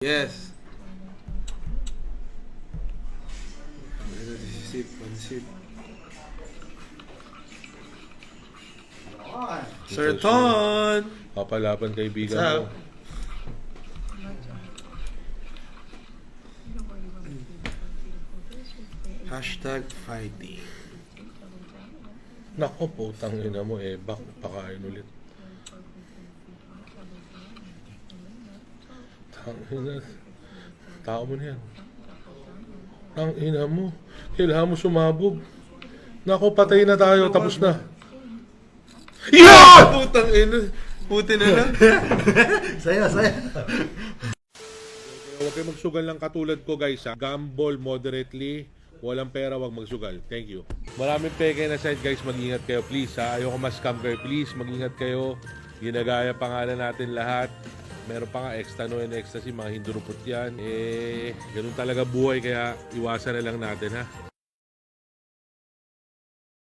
Yes. Sip, pansip. Sir Ton! Kapalaban kaibigan What's mo. up? Hashtag fighting. Nako, putang ina mo eh. Pakain ulit. Tangina. Tao mo na yan. Tangina mo. Kailangan mo sumabog. Nako, patay na tayo. Tapos na. Yeah! Putang ina. Puti na lang. Saya. Huwag kayo magsugal lang katulad ko guys. Ha? Gamble moderately. Walang pera, wag magsugal. Thank you. Maraming peke na side guys. Mag-ingat kayo please. Ha? Ayoko mas-scam kayo. Please, mag-ingat kayo. Ginagaya pangalan natin lahat. Meron pa nga extano and ecstasy. Mga hindurupot yan. Ganun talaga buhay. Kaya iwasan na lang natin ha.